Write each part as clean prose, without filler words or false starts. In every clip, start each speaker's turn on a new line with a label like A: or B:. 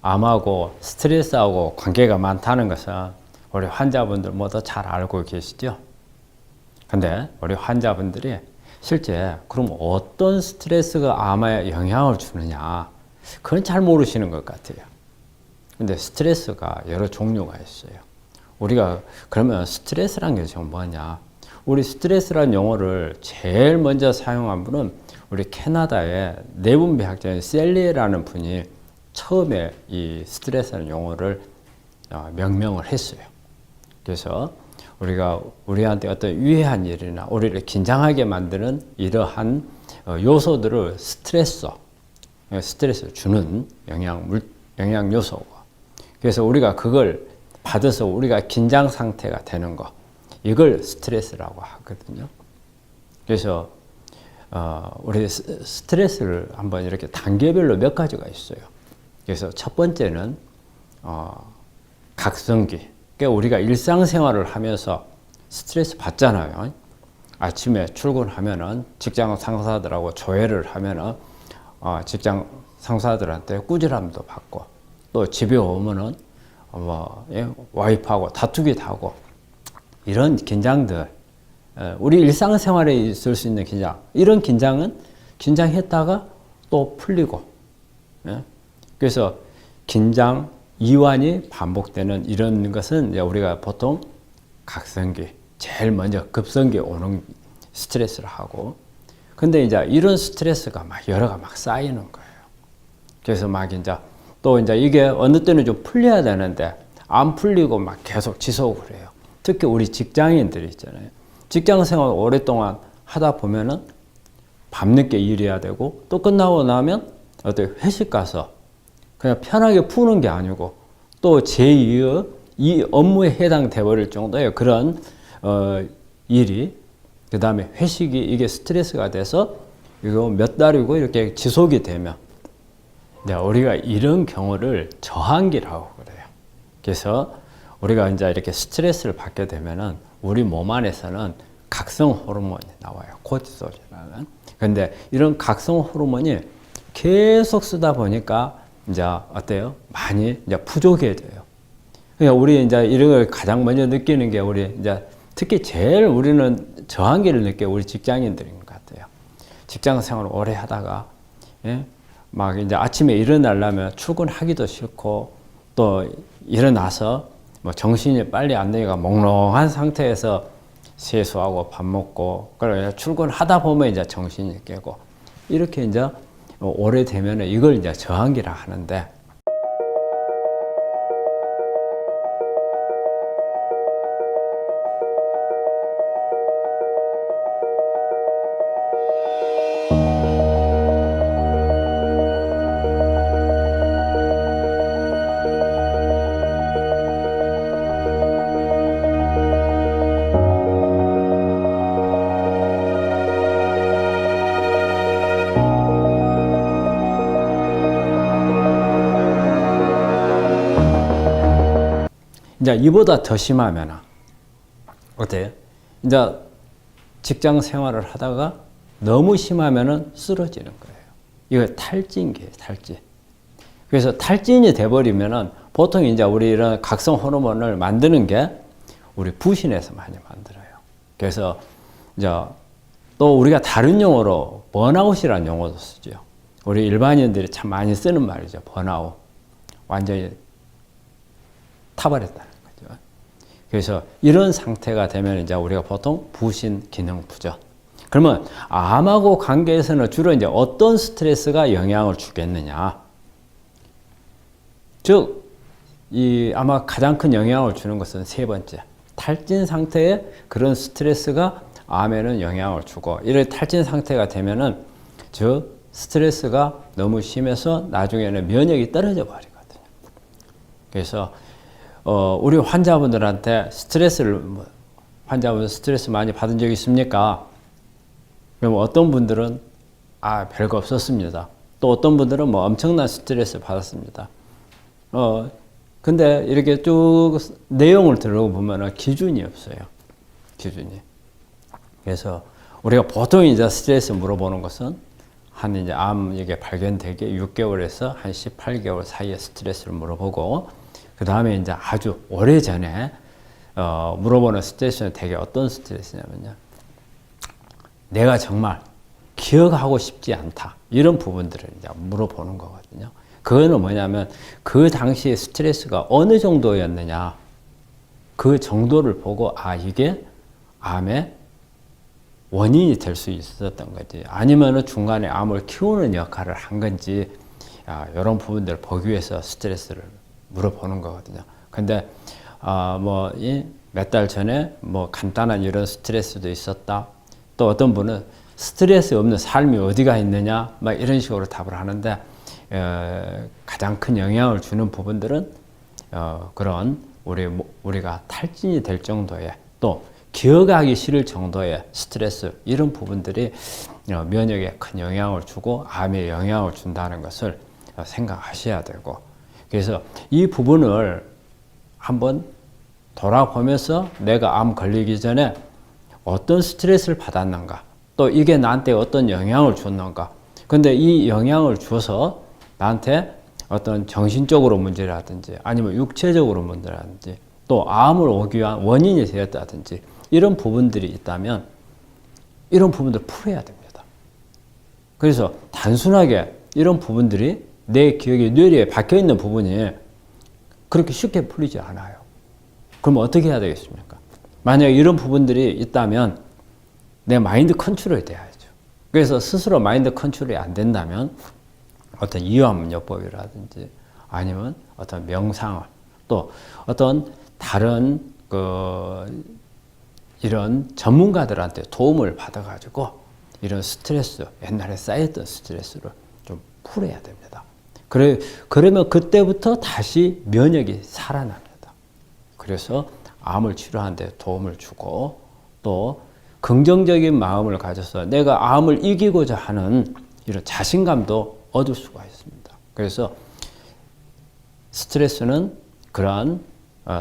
A: 암하고 스트레스하고 관계가 많다는 것은 우리 환자분들 모두 잘 알고 계시죠? 근데 우리 환자분들이 실제 그럼 어떤 스트레스가 암에 영향을 주느냐, 그건 잘 모르시는 것 같아요. 근데 스트레스가 여러 종류가 있어요. 우리가 그러면 스트레스란 게 지금 뭐냐? 우리 스트레스란 용어를 제일 먼저 사용한 분은 우리 캐나다의 내분비학자인 셀리라는 분이 처음에 이 스트레스라는 용어를 명명을 했어요. 그래서 우리가 우리한테 어떤 유해한 일이나 우리를 긴장하게 만드는 이러한 요소들을 스트레스 주는 영양 요소고, 그래서 우리가 그걸 받아서 우리가 긴장 상태가 되는 거, 이걸 스트레스라고 하거든요. 그래서 우리 스트레스를 한번 이렇게 단계별로 몇 가지가 있어요. 그래서 첫 번째는 각성기. 그러니까 우리가 일상생활을 하면서 스트레스 받잖아요. 아침에 출근하면은 직장 상사들하고 조회를 하면은 직장 상사들한테 꾸지람도 받고, 또 집에 오면은 와이프하고 다투기도 하고, 이런 긴장들, 우리 일상생활에 있을 수 있는 긴장, 이런 긴장은 긴장했다가 또 풀리고, 그래서 긴장 이완이 반복되는 이런 것은 이제 우리가 보통 각성기, 제일 먼저 급성기 오는 스트레스를 하고, 근데 이제 이런 스트레스가 막 여러가 막 쌓이는 거예요. 그래서 막 이제 또 이제 이게 어느 때는 좀 풀려야 되는데 안 풀리고 막 계속 지속을 해요. 특히 우리 직장인들이 있잖아요. 직장 생활 오랫동안 하다 보면은 밤늦게 일해야 되고, 또 끝나고 나면 어떻게 회식 가서 그냥 편하게 푸는 게 아니고 또 제2의 이 업무에 해당돼 버릴 정도의 그런 일이, 그 다음에 회식이 이게 스트레스가 돼서 이거 몇 달이고 이렇게 지속이 되면 우리가 이런 경우를 저항기라고 그래요. 그래서 우리가 이제 이렇게 스트레스를 받게 되면은 우리 몸 안에서는 각성 호르몬이 나와요. 코티솔이라는. 근데 이런 각성 호르몬이 계속 쓰다 보니까 이제 어때요? 많이 이제 부족해져요. 그러니까 우리 이제 이런 걸 가장 먼저 느끼는 게 우리 이제 특히 제일 우리는 저항기를 느껴 우리 직장인들인 것 같아요. 직장 생활을 오래 하다가 막 이제 아침에 일어나려면 출근하기도 싫고, 또 일어나서 뭐 정신이 빨리 안 되니까 몽롱한 상태에서 세수하고 밥 먹고, 그래 출근하다 보면 이제 정신이 깨고, 이렇게 이제 오래되면 이걸 이제 저항기라 하는데, 이제 이보다 더 심하면 어때요? 이제 직장 생활을 하다가 너무 심하면은 쓰러지는 거예요. 이거 탈진기예요, 탈진. 그래서 탈진이 돼버리면은 보통 이제 우리 이런 각성 호르몬을 만드는 게 우리 부신에서 많이 만들어요. 그래서 이제 또 우리가 다른 용어로 번아웃이라는 용어도 쓰죠. 우리 일반인들이 참 많이 쓰는 말이죠. 번아웃. 완전히 타버렸다는 거죠. 그래서 이런 상태가 되면 이제 우리가 보통 부신 기능 부족. 그러면 암하고 관계에서는 주로 이제 어떤 스트레스가 영향을 주겠느냐? 즉, 아마 가장 큰 영향을 주는 것은 세 번째. 탈진 상태에 그런 스트레스가 암에는 영향을 주고, 이런 탈진 상태가 되면은 즉 스트레스가 너무 심해서 나중에는 면역이 떨어져 버리거든요. 그래서 우리 환자분들한테 환자분 스트레스 많이 받은 적 있습니까? 그럼 어떤 분들은 별거 없었습니다. 또 어떤 분들은 뭐 엄청난 스트레스 받았습니다. 근데 이렇게 쭉 내용을 들어보면 기준이 없어요. 기준이. 그래서 우리가 보통 이제 스트레스 물어보는 것은 한 이제 암 이게 발견되기 6개월에서 한 18개월 사이의 스트레스를 물어보고 그 다음에 이제 아주 오래 전에 물어보는 스트레스는 되게 어떤 스트레스냐면요. 내가 정말 기억하고 싶지 않다. 이런 부분들을 이제 물어보는 거거든요. 그거는 뭐냐면 그 당시에 스트레스가 어느 정도였느냐. 그 정도를 보고 이게 암의 원인이 될 수 있었던 거지. 아니면은 중간에 암을 키우는 역할을 한 건지 이런 부분들을 보기 위해서 스트레스를 물어보는 거거든요. 근데 몇 달 전에 뭐 간단한 이런 스트레스도 있었다. 또 어떤 분은 스트레스 없는 삶이 어디가 있느냐 막 이런 식으로 답을 하는데 가장 큰 영향을 주는 부분들은 그런 우리가 탈진이 될 정도의 또 기억하기 싫을 정도의 스트레스 이런 부분들이 면역에 큰 영향을 주고 암에 영향을 준다는 것을 생각하셔야 되고 그래서 이 부분을 한번 돌아보면서 내가 암 걸리기 전에 어떤 스트레스를 받았는가 또 이게 나한테 어떤 영향을 줬는가 근데 이 영향을 줘서 나한테 어떤 정신적으로 문제라든지 아니면 육체적으로 문제라든지 또 암을 오기 위한 원인이 되었다든지 이런 부분들이 있다면 이런 부분들을 풀어야 됩니다. 그래서 단순하게 이런 부분들이 내 기억에 뇌리에 박혀있는 부분이 그렇게 쉽게 풀리지 않아요. 그럼 어떻게 해야 되겠습니까? 만약에 이런 부분들이 있다면 내 마인드 컨트롤이 돼야죠. 그래서 스스로 마인드 컨트롤이 안 된다면 어떤 이완요법이라든지 아니면 어떤 명상을 또 어떤 다른 이런 전문가들한테 도움을 받아가지고 이런 스트레스, 옛날에 쌓였던 스트레스를 좀 풀어야 됩니다. 그러면 그때부터 다시 면역이 살아납니다. 그래서 암을 치료하는 데 도움을 주고 또 긍정적인 마음을 가져서 내가 암을 이기고자 하는 이런 자신감도 얻을 수가 있습니다. 그래서 스트레스는 그러한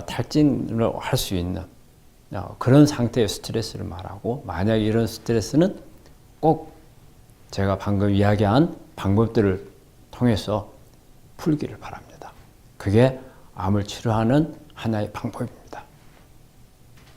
A: 탈진을 할 수 있는 그런 상태의 스트레스를 말하고 만약 이런 스트레스는 꼭 제가 방금 이야기한 방법들을 통해서 풀기를 바랍니다. 그게 암을 치료하는 하나의 방법입니다.